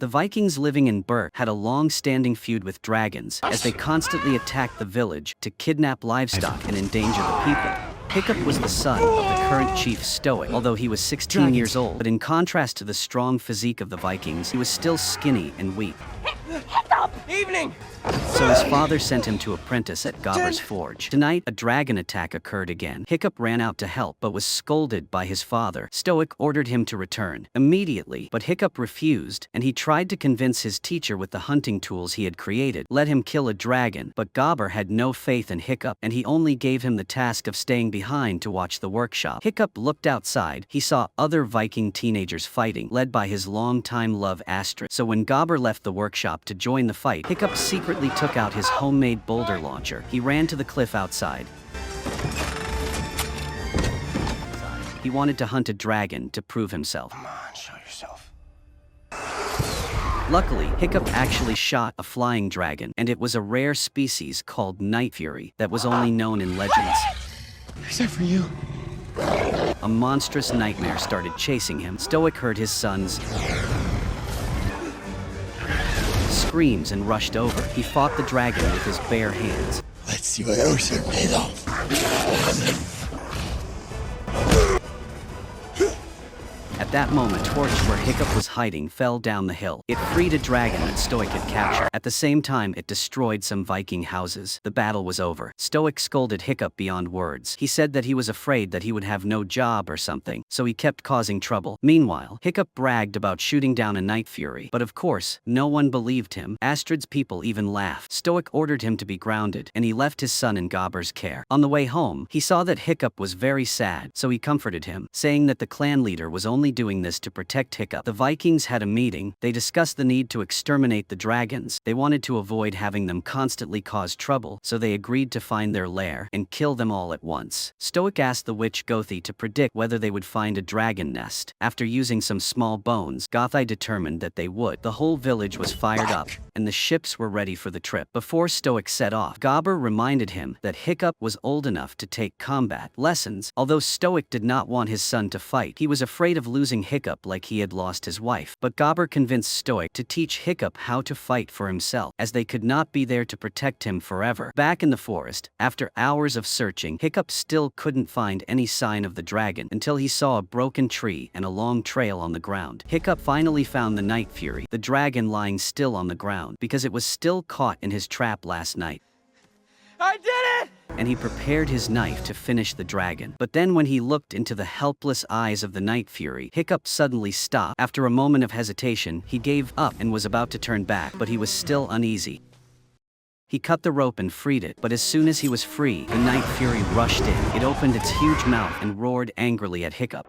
The Vikings living in Berk had a long-standing feud with dragons, as they constantly attacked the village to kidnap livestock and endanger the people. Hiccup was the son of the current chief Stoic, although he was 16 years old. But in contrast to the strong physique of the Vikings, he was still skinny and weak. Hiccup! Evening! So his father sent him to apprentice at Gobber's forge. Tonight, a dragon attack occurred again. Hiccup ran out to help, but was scolded by his father. Stoic ordered him to return immediately, but Hiccup refused, and he tried to convince his teacher with the hunting tools he had created. Let him kill a dragon, but Gobber had no faith in Hiccup, and he only gave him the task of staying behind to watch the workshop. Hiccup looked outside. He saw other Viking teenagers fighting, led by his longtime love Astrid. So when Gobber left the workshop to join the fight, Hiccup secretly took out his homemade boulder launcher. He ran to the cliff outside. He wanted to hunt a dragon to prove himself. Come on, show yourself. Luckily, Hiccup actually shot a flying dragon, and it was a rare species called Night Fury that was only known in legends. Is that for you? A monstrous nightmare started chasing him. Stoic heard his son's screams and rushed over. He fought the dragon with his bare hands. Let's see what else you're made of. At that moment, a torch where Hiccup was hiding fell down the hill. It freed a dragon that Stoic had captured. At the same time, it destroyed some Viking houses. The battle was over. Stoic scolded Hiccup beyond words. He said that he was afraid that he would have no job or something, so he kept causing trouble. Meanwhile, Hiccup bragged about shooting down a Night Fury, but of course, no one believed him. Astrid's people even laughed. Stoic ordered him to be grounded, and he left his son in Gobber's care. On the way home, he saw that Hiccup was very sad, so he comforted him, saying that the clan leader was only doing this to protect Hiccup. The Vikings had a meeting. They discussed the need to exterminate the dragons. They wanted to avoid having them constantly cause trouble, so they agreed to find their lair and kill them all at once. Stoic asked the witch Gothi to predict whether they would find a dragon nest. After using some small bones, Gothi determined that they would. The whole village was fired up, and the ships were ready for the trip. Before Stoic set off, Gobber reminded him that Hiccup was old enough to take combat lessons. Although Stoic did not want his son to fight, he was afraid of losing Hiccup like he had lost his wife. But Gobber convinced Stoic to teach Hiccup how to fight for himself, as they could not be there to protect him forever. Back in the forest, after hours of searching, Hiccup still couldn't find any sign of the dragon until he saw a broken tree and a long trail on the ground. Hiccup finally found the Night Fury, the dragon lying still on the ground, because it was still caught in his trap last night. I did it! And he prepared his knife to finish the dragon. But then when he looked into the helpless eyes of the Night Fury, Hiccup suddenly stopped. After a moment of hesitation, he gave up and was about to turn back, but he was still uneasy. He cut the rope and freed it, but as soon as he was free, the Night Fury rushed in. It opened its huge mouth and roared angrily at Hiccup.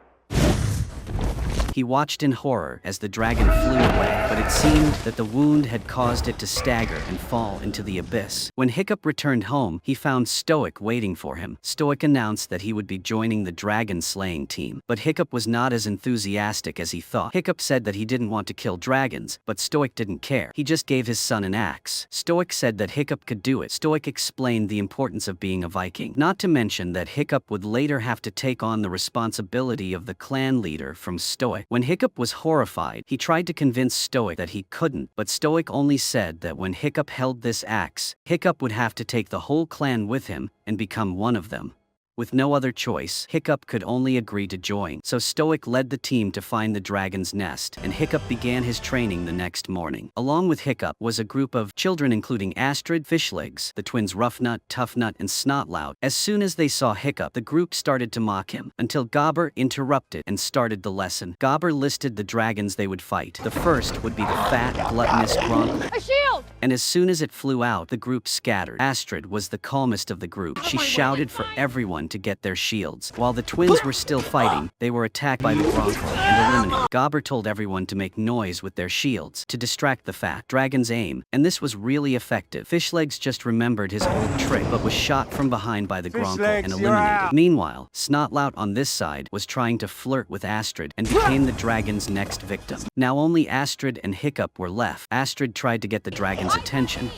He watched in horror as the dragon flew away, but it seemed that the wound had caused it to stagger and fall into the abyss. When Hiccup returned home, he found Stoic waiting for him. Stoic announced that he would be joining the dragon-slaying team, but Hiccup was not as enthusiastic as he thought. Hiccup said that he didn't want to kill dragons, but Stoic didn't care. He just gave his son an axe. Stoic said that Hiccup could do it. Stoic explained the importance of being a Viking, not to mention that Hiccup would later have to take on the responsibility of the clan leader from Stoic. When Hiccup was horrified, he tried to convince Stoic that he couldn't, but Stoic only said that when Hiccup held this axe, Hiccup would have to take the whole clan with him and become one of them. With no other choice, Hiccup could only agree to join, so Stoic led the team to find the dragon's nest, and Hiccup began his training the next morning. Along with Hiccup was a group of children including Astrid, Fishlegs, the twins Roughnut, Toughnut, and Snotlout. As soon as they saw Hiccup, the group started to mock him, until Gobber interrupted and started the lesson. Gobber listed the dragons they would fight. The first would be the fat, gluttonous Gronk. A shield! And as soon as it flew out, the group scattered. Astrid was the calmest of the group. She shouted for everyone to get their shields. While the twins were still fighting, they were attacked by the Gronk and eliminated. Gobber told everyone to make noise with their shields to distract the fat dragon's aim, and this was really effective. Fishlegs just remembered his old trick, but was shot from behind by the Gronk and eliminated. Meanwhile, Snotlout on this side was trying to flirt with Astrid and became the dragon's next victim. Now only Astrid and Hiccup were left. Astrid tried to get the dragon's attention,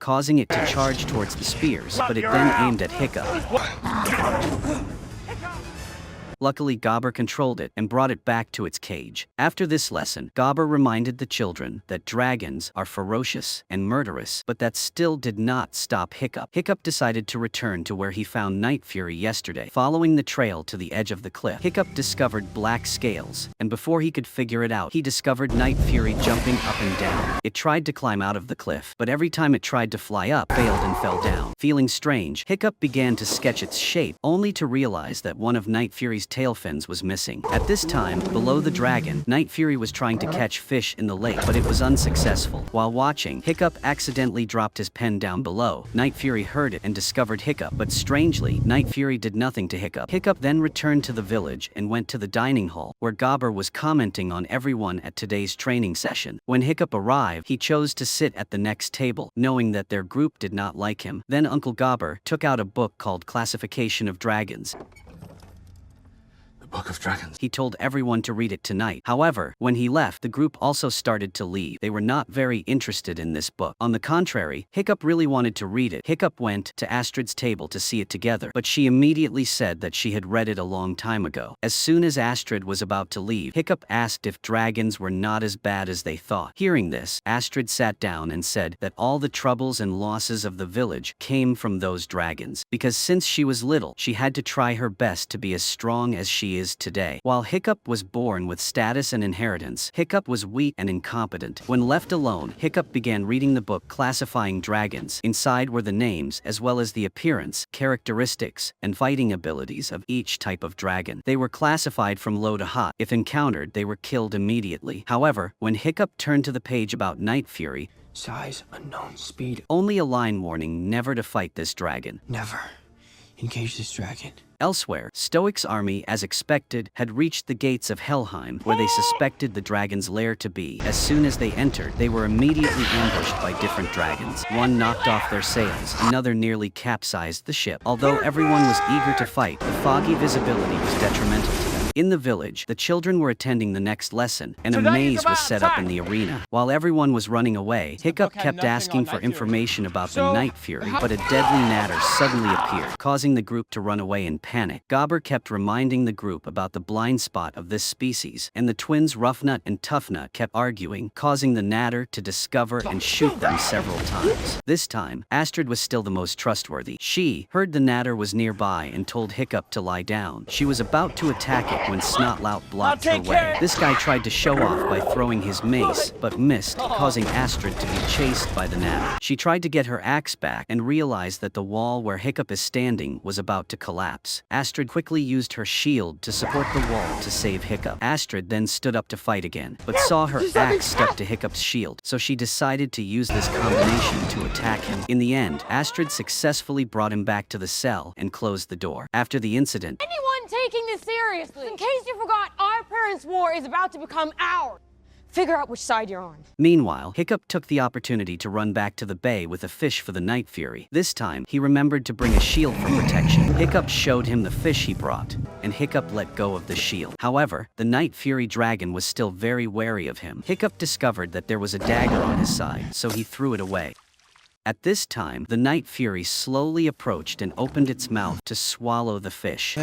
causing it to charge towards the spears, but it then aimed at Hiccup. Luckily, Gobber controlled it and brought it back to its cage. After this lesson, Gobber reminded the children that dragons are ferocious and murderous, but that still did not stop Hiccup. Hiccup decided to return to where he found Night Fury yesterday. Following the trail to the edge of the cliff, Hiccup discovered black scales, and before he could figure it out, he discovered Night Fury jumping up and down. It tried to climb out of the cliff, but every time it tried to fly up, failed and fell down. Feeling strange, Hiccup began to sketch its shape, only to realize that one of Night Fury's tail fins was missing. At this time, below the dragon, Night Fury was trying to catch fish in the lake, but it was unsuccessful. While watching, Hiccup accidentally dropped his pen down below. Night Fury heard it and discovered Hiccup, but strangely, Night Fury did nothing to Hiccup. Hiccup then returned to the village and went to the dining hall, where Gobber was commenting on everyone at today's training session. When Hiccup arrived, he chose to sit at the next table, knowing that their group did not like him. Then Uncle Gobber took out a book called Classification of Dragons. Book of Dragons. He told everyone to read it tonight. However, when he left, the group also started to leave. They were not very interested in this book. On the contrary, Hiccup really wanted to read it. Hiccup went to Astrid's table to see it together, but she immediately said that she had read it a long time ago. As soon as Astrid was about to leave, Hiccup asked if dragons were not as bad as they thought. Hearing this, Astrid sat down and said that all the troubles and losses of the village came from those dragons, because since she was little, she had to try her best to be as strong as she is today. While Hiccup was born with status and inheritance, Hiccup was weak and incompetent. When left alone, Hiccup began reading the book Classifying Dragons. Inside were the names, as well as the appearance, characteristics, and fighting abilities of each type of dragon. They were classified from low to high. If encountered, they were killed immediately. However, when Hiccup turned to the page about Night Fury, size unknown, speed only a line warning never to fight this dragon. never. Engage this dragon. Elsewhere, Stoic's army, as expected, had reached the gates of Helheim, where they suspected the dragon's lair to be. As soon as they entered, they were immediately ambushed by different dragons. One knocked off their sails, another nearly capsized the ship. Although everyone was eager to fight, the foggy visibility was detrimental to them. In the village, the children were attending the next lesson, and a maze was set up in the arena. While everyone was running away, Hiccup kept asking for information about the Night Fury, but a deadly natter suddenly appeared, causing the group to run away in panic. Gobber kept reminding the group about the blind spot of this species, and the twins Roughnut and Toughnut kept arguing, causing the natter to discover and shoot them several times. This time, Astrid was still the most trustworthy. She heard the natter was nearby and told Hiccup to lie down. She was about to attack it when Snotlout blocked her way. This guy tried to show off by throwing his mace, but missed, causing Astrid to be chased by the natter. She tried to get her axe back and realized that the wall where Hiccup is standing was about to collapse. Astrid quickly used her shield to support the wall to save Hiccup. Astrid then stood up to fight again, but saw her axe stuck to Hiccup's shield, so she decided to use this combination to attack him. In the end, Astrid successfully brought him back to the cell and closed the door. After the incident, Anyone taking this seriously? In case you forgot, our parents' war is about to become ours. Figure out which side you're on. Meanwhile, Hiccup took the opportunity to run back to the bay with a fish for the Night Fury. This time, he remembered to bring a shield for protection. Hiccup showed him the fish he brought, and Hiccup let go of the shield. However, the Night Fury dragon was still very wary of him. Hiccup discovered that there was a dagger on his side, so he threw it away. At this time, the Night Fury slowly approached and opened its mouth to swallow the fish.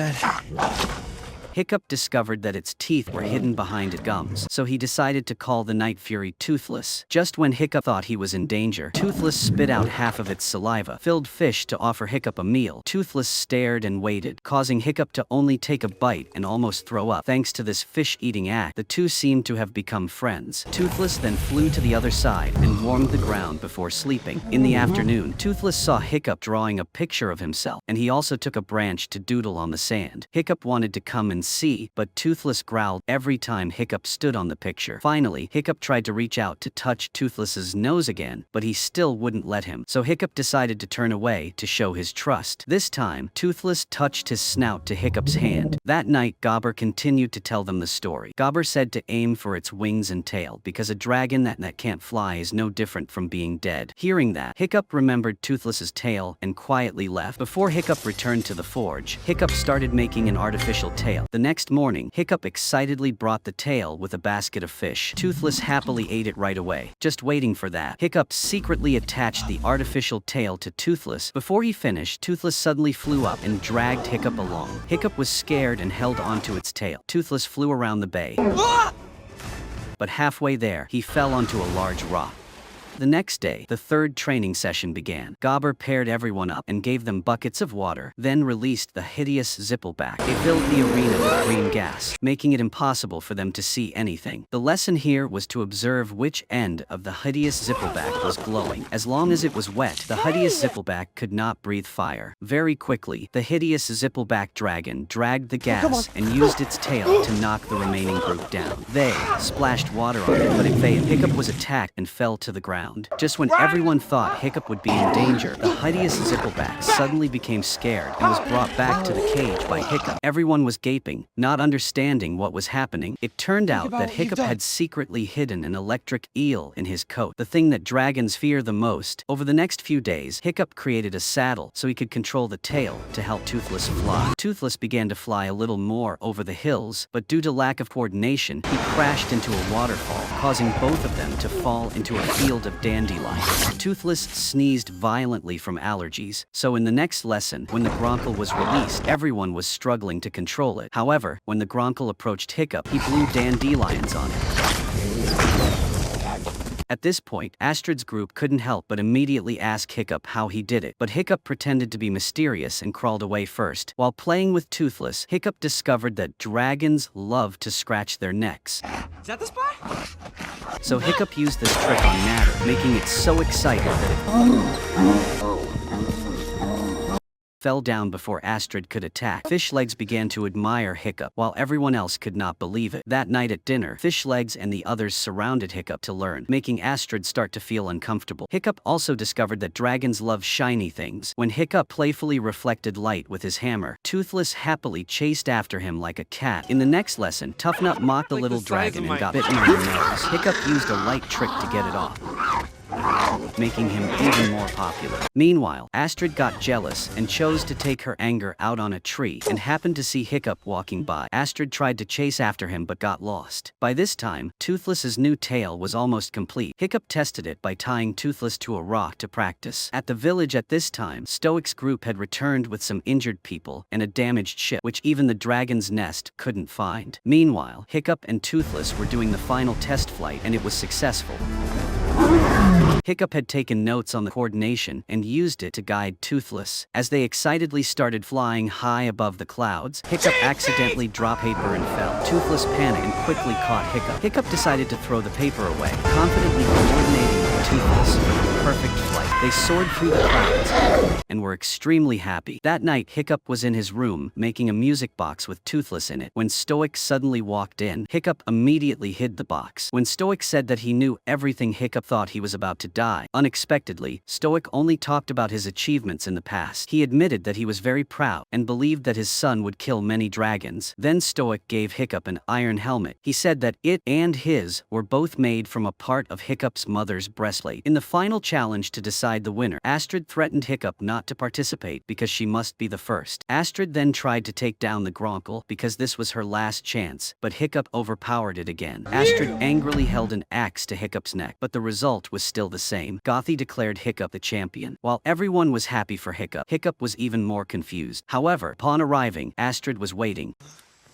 Hiccup discovered that its teeth were hidden behind its gums, so he decided to call the Night Fury Toothless. Just when Hiccup thought he was in danger, Toothless spit out half of its saliva-filled fish to offer Hiccup a meal. Toothless stared and waited, causing Hiccup to only take a bite and almost throw up. Thanks to this fish-eating act, the two seemed to have become friends. Toothless then flew to the other side and warmed the ground before sleeping. In the afternoon, Toothless saw Hiccup drawing a picture of himself, and he also took a branch to doodle on the sand. Hiccup wanted to come and see, but Toothless growled every time Hiccup stood on the picture. Finally, Hiccup tried to reach out to touch Toothless's nose again, but he still wouldn't let him, so Hiccup decided to turn away to show his trust. This time, Toothless touched his snout to Hiccup's hand. That night, Gobber continued to tell them the story. Gobber said to aim for its wings and tail, because a dragon that can't fly is no different from being dead. Hearing that, Hiccup remembered Toothless's tail and quietly left. Before Hiccup returned to the forge, Hiccup started making an artificial tail. The next morning, Hiccup excitedly brought the tail with a basket of fish. Toothless happily ate it right away. Just waiting for that, Hiccup secretly attached the artificial tail to Toothless. Before he finished, Toothless suddenly flew up and dragged Hiccup along. Hiccup was scared and held onto its tail. Toothless flew around the bay. But halfway there, he fell onto a large rock. The next day, the third training session began. Gobber paired everyone up and gave them buckets of water, then released the hideous Zippleback. They filled the arena with green gas, making it impossible for them to see anything. The lesson here was to observe which end of the hideous Zippleback was glowing. As long as it was wet, the hideous Zippleback could not breathe fire. Very quickly, the hideous Zippleback dragon dragged the gas and used its tail to knock the remaining group down. They splashed water on it, but it failed. Hiccup was attacked and fell to the ground. Just when everyone thought Hiccup would be in danger, the hideous Zippleback suddenly became scared and was brought back to the cage by Hiccup. Everyone was gaping, not understanding what was happening. It turned out that Hiccup had secretly hidden an electric eel in his coat, the thing that dragons fear the most. Over the next few days, Hiccup created a saddle so he could control the tail to help Toothless fly. Toothless began to fly a little more over the hills, but due to lack of coordination, he crashed into a waterfall, causing both of them to fall into a field of dandelions. Toothless sneezed violently from allergies, so in the next lesson, when the Gronkle was released, everyone was struggling to control it. However, when the Gronkle approached Hiccup, he blew dandelions on it. At this point, Astrid's group couldn't help but immediately ask Hiccup how he did it, but Hiccup pretended to be mysterious and crawled away first. While playing with Toothless, Hiccup discovered that dragons love to scratch their necks. Is that the spot? So Hiccup used this trick on Natter, making it so excited that it fell down before Astrid could attack. Fishlegs began to admire Hiccup, while everyone else could not believe it. That night at dinner, Fishlegs and the others surrounded Hiccup to learn, making Astrid start to feel uncomfortable. Hiccup also discovered that dragons love shiny things. When Hiccup playfully reflected light with his hammer, Toothless happily chased after him like a cat. In the next lesson, Toughnut mocked the little dragon and got bitten on the nose. Hiccup used a light trick to get it off, making him even more popular. Meanwhile, Astrid got jealous and chose to take her anger out on a tree and happened to see Hiccup walking by. Astrid tried to chase after him but got lost. By this time, Toothless's new tail was almost complete. Hiccup tested it by tying Toothless to a rock to practice. At the village at this time, Stoic's group had returned with some injured people and a damaged ship, which even the dragon's nest couldn't find. Meanwhile, Hiccup and Toothless were doing the final test flight and it was successful. Hiccup had taken notes on the coordination and used it to guide Toothless. As they excitedly started flying high above the clouds, Hiccup accidentally dropped paper and fell. Toothless panicked and quickly caught Hiccup. Hiccup decided to throw the paper away, confidently coordinating with Toothless for the perfect flight. They soared through the clouds and were extremely happy. That night, Hiccup was in his room, making a music box with Toothless in it. When Stoic suddenly walked in, Hiccup immediately hid the box. When Stoic said that he knew everything, Hiccup thought he was about to die. Unexpectedly, Stoic only talked about his achievements in the past. He admitted that he was very proud and believed that his son would kill many dragons. Then Stoic gave Hiccup an iron helmet. He said that it and his were both made from a part of Hiccup's mother's breastplate. In the final challenge to decide the winner, Astrid threatened Hiccup not to participate because she must be the first. Astrid then tried to take down the Gronkle because this was her last chance, but Hiccup overpowered it again. Astrid angrily held an axe to Hiccup's neck, but the result was still the same. Gothy declared Hiccup the champion. While everyone was happy for Hiccup, Hiccup was even more confused. However, upon arriving, Astrid was waiting.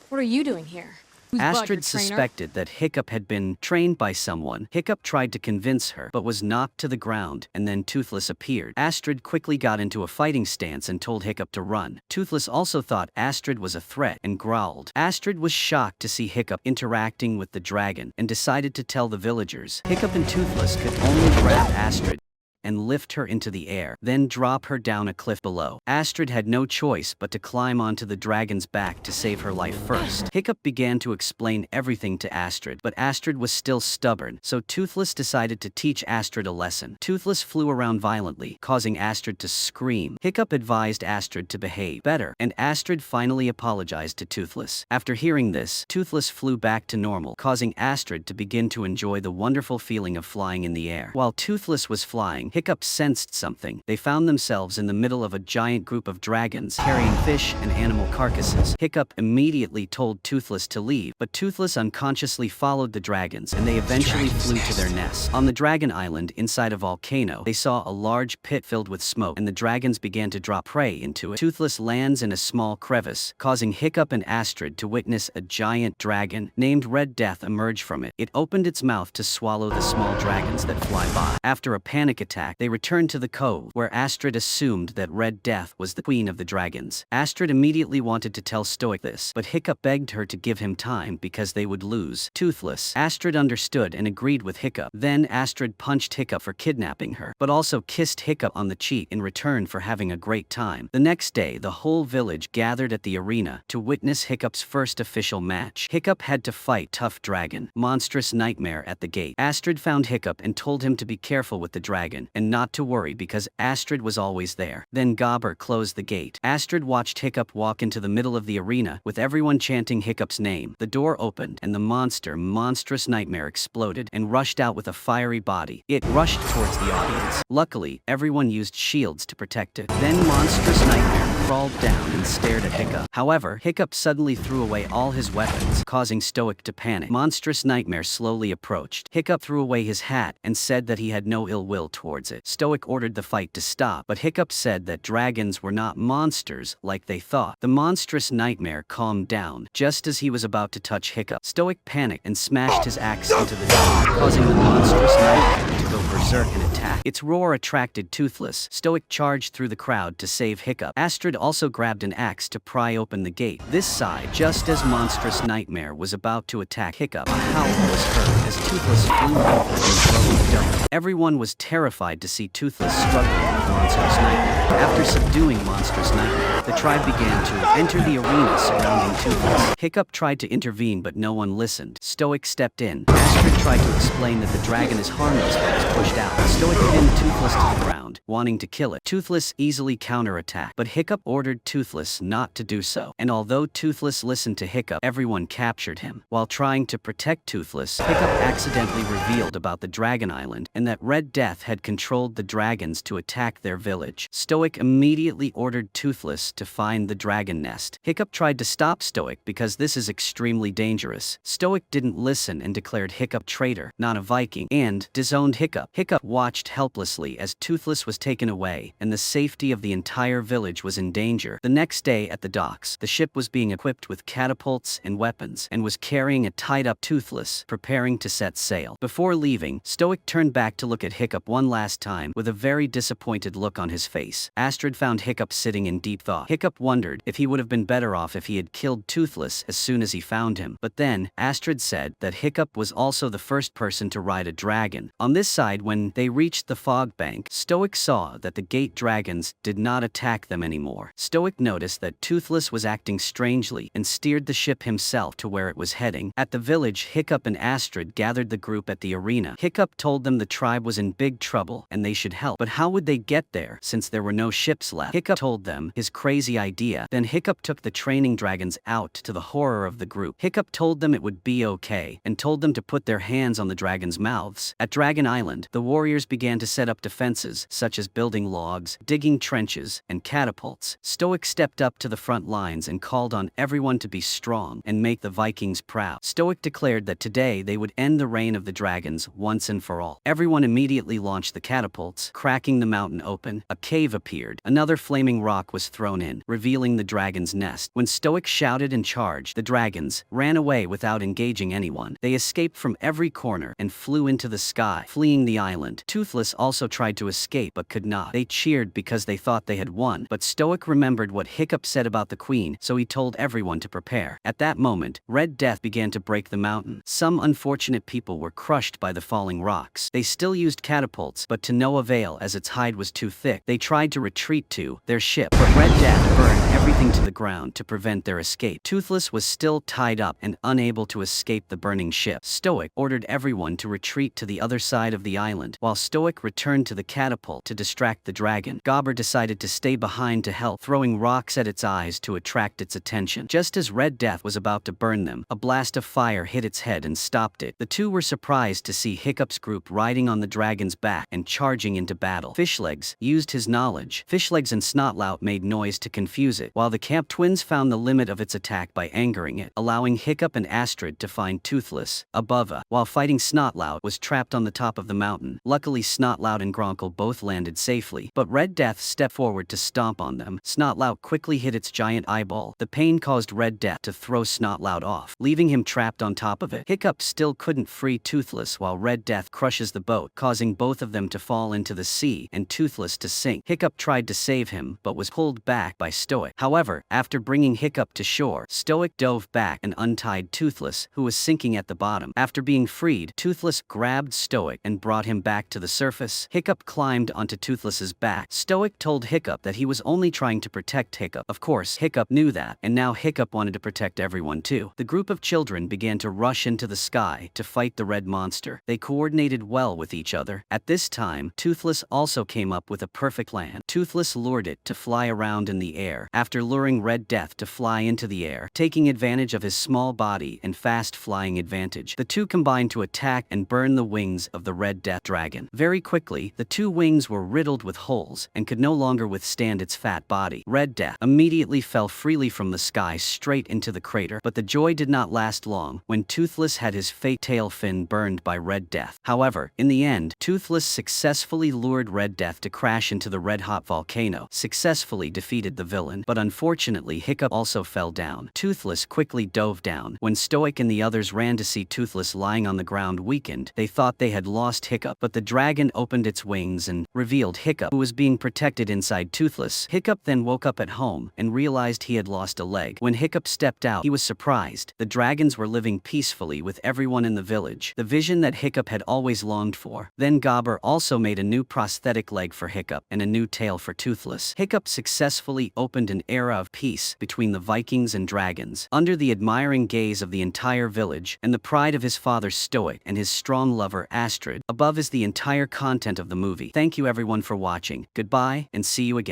What are you doing here? Astrid suspected that Hiccup had been trained by someone. Hiccup tried to convince her, but was knocked to the ground, and then Toothless appeared. Astrid quickly got into a fighting stance and told Hiccup to run. Toothless also thought Astrid was a threat and growled. Astrid was shocked to see Hiccup interacting with the dragon and decided to tell the villagers. Hiccup and Toothless could only grab Astrid and lift her into the air, then drop her down a cliff below. Astrid had no choice but to climb onto the dragon's back to save her life first. Hiccup began to explain everything to Astrid, but Astrid was still stubborn, so Toothless decided to teach Astrid a lesson. Toothless flew around violently, causing Astrid to scream. Hiccup advised Astrid to behave better, and Astrid finally apologized to Toothless. After hearing this, Toothless flew back to normal, causing Astrid to begin to enjoy the wonderful feeling of flying in the air. While Toothless was flying, Hiccup sensed something. They found themselves in the middle of a giant group of dragons carrying fish and animal carcasses. Hiccup immediately told Toothless to leave, but Toothless unconsciously followed the dragons, and they eventually flew to their nest. On the dragon island inside a volcano, they saw a large pit filled with smoke, and the dragons began to drop prey into it. Toothless lands in a small crevice, causing Hiccup and Astrid to witness a giant dragon named Red Death emerge from it. It opened its mouth to swallow the small dragons that fly by. After a panic attack, they returned to the cove, where Astrid assumed that Red Death was the queen of the dragons. Astrid immediately wanted to tell Stoic this, but Hiccup begged her to give him time because they would lose. Toothless, Astrid understood and agreed with Hiccup. Then Astrid punched Hiccup for kidnapping her, but also kissed Hiccup on the cheek in return for having a great time. The next day, the whole village gathered at the arena to witness Hiccup's first official match. Hiccup had to fight Tough Dragon, Monstrous Nightmare at the gate. Astrid found Hiccup and told him to be careful with the dragon, and not to worry because Astrid was always there. Then Gobber closed the gate. Astrid watched Hiccup walk into the middle of the arena, with everyone chanting Hiccup's name. The door opened, and the Monstrous Nightmare exploded and rushed out with a fiery body. It rushed towards the audience. Luckily, everyone used shields to protect it. Then Monstrous Nightmare crawled down and stared at Hiccup. However, Hiccup suddenly threw away all his weapons, causing Stoic to panic. Monstrous Nightmare slowly approached. Hiccup threw away his hat and said that he had no ill will towards it. Stoic ordered the fight to stop, but Hiccup said that dragons were not monsters like they thought. The Monstrous Nightmare calmed down just as he was about to touch Hiccup. Stoic panicked and smashed his axe into the door, causing the Monstrous Nightmare to go berserk and attack. Its roar attracted Toothless. Stoic charged through the crowd to save Hiccup. Astrid also grabbed an axe to pry open the gate. This side, just as Monstrous Nightmare was about to attack Hiccup, a howl was heard as Toothless flew over and drove the dome. Everyone was terrified to see Toothless struggling with Monstrous Nightmare. After subduing Monstrous Nightmare, the tribe began to enter the arena surrounding Toothless. Hiccup tried to intervene, but no one listened. Stoic stepped in. Astrid tried to explain that the dragon is harmless but is pushed out. Stoic pinned Toothless to the ground, wanting to kill it. Toothless easily counterattacked, but Hiccup ordered Toothless not to do so. And although Toothless listened to Hiccup, everyone captured him. While trying to protect Toothless, Hiccup accidentally revealed about the Dragon Island and that Red Death had controlled the dragons to attack their village. Stoic immediately ordered Toothless to find the dragon nest. Hiccup tried to stop Stoic because this is extremely dangerous. Stoic didn't listen and declared Hiccup traitor, not a Viking, and disowned Hiccup. Hiccup watched helplessly as Toothless was taken away, and the safety of the entire village was in danger. The next day at the docks, the ship was being equipped with catapults and weapons, and was carrying a tied-up Toothless, preparing to set sail. Before leaving, Stoic turned back to look at Hiccup one last time, with a very disappointed look on his face. Astrid found Hiccup sitting in deep thought. Hiccup wondered if he would have been better off if he had killed Toothless as soon as he found him. But then, Astrid said that Hiccup was also the first person to ride a dragon. On this side, when they reached the fog bank, Stoic saw that the gate dragons did not attack them anymore. Stoic noticed that Toothless was acting strangely and steered the ship himself to where it was heading. At the village, Hiccup and Astrid gathered the group at the arena. Hiccup told them the tribe was in big trouble and they should help. But how would they get there since there were no ships left? Hiccup told them his crazy idea. Then Hiccup took the training dragons out to the horror of the group. Hiccup told them it would be okay and told them to put their hands on the dragons' mouths. At Dragon Island, the warriors began to set up defenses such as building logs, digging trenches, and catapults. Stoic stepped up to the front lines and called on everyone to be strong and make the Vikings proud. Stoic declared that today they would end the reign of the dragons once and for all. Everyone immediately launched the catapults, cracking the mountain open. A cave appeared. Another flaming rock was thrown in, revealing the dragon's nest. When Stoic shouted and charged, the dragons ran away without engaging anyone. They escaped from every corner and flew into the sky, fleeing the island. Toothless also tried to escape but could not. They cheered because they thought they had won, but Stoic remembered what Hiccup said about the queen, so he told everyone to prepare. At that moment, Red Death began to break the mountain. Some unfortunate people were crushed by the falling rocks. They still used catapults, but to no avail as its hide was too thick. They tried to retreat to their ship, but Red Death burned everything everything to the ground to prevent their escape. Toothless was still tied up and unable to escape the burning ship. Stoic ordered everyone to retreat to the other side of the island, while Stoic returned to the catapult to distract the dragon. Gobber decided to stay behind to help, throwing rocks at its eyes to attract its attention. Just as Red Death was about to burn them, a blast of fire hit its head and stopped it. The two were surprised to see Hiccup's group riding on the dragon's back and charging into battle. Fishlegs used his knowledge. Fishlegs and Snotlout made noise to confuse it, while the Camp Twins found the limit of its attack by angering it, allowing Hiccup and Astrid to find Toothless. Above, while fighting Snotlout, was trapped on the top of the mountain. Luckily, Snotlout and Gronkle both landed safely, but Red Death stepped forward to stomp on them. Snotlout quickly hit its giant eyeball. The pain caused Red Death to throw Snotlout off, leaving him trapped on top of it. Hiccup still couldn't free Toothless while Red Death crushes the boat, causing both of them to fall into the sea and Toothless to sink. Hiccup tried to save him but was pulled back by Stoic. However, after bringing Hiccup to shore, Stoic dove back and untied Toothless, who was sinking at the bottom. After being freed, Toothless grabbed Stoic and brought him back to the surface. Hiccup climbed onto Toothless's back. Stoic told Hiccup that he was only trying to protect Hiccup. Of course, Hiccup knew that, and now Hiccup wanted to protect everyone too. The group of children began to rush into the sky to fight the red monster. They coordinated well with each other. At this time, Toothless also came up with a perfect plan. Toothless lured it to fly around in the air, after luring Red Death to fly into the air, taking advantage of his small body and fast flying advantage. The two combined to attack and burn the wings of the Red Death dragon. Very quickly, the two wings were riddled with holes and could no longer withstand its fat body. Red Death immediately fell freely from the sky straight into the crater, but the joy did not last long when Toothless had his fake tail fin burned by Red Death. However, in the end, Toothless successfully lured Red Death to crash into the red-hot volcano, successfully defeated the villain, but unfortunately Hiccup also fell down. Toothless quickly dove down. When Stoic and the others ran to see Toothless lying on the ground weakened, they thought they had lost Hiccup, but the dragon opened its wings and revealed Hiccup, who was being protected inside Toothless. Hiccup then woke up at home and realized he had lost a leg. When Hiccup stepped out, he was surprised. The dragons were living peacefully with everyone in the village, the vision that Hiccup had always longed for. Then Gobber also made a new prosthetic leg for Hiccup and a new tail for Toothless. Hiccup successfully opened an era of peace between the Vikings and dragons, under the admiring gaze of the entire village and the pride of his father Stoic and his strong lover Astrid. Above is the entire content of the movie. Thank you everyone for watching. Goodbye and see you again.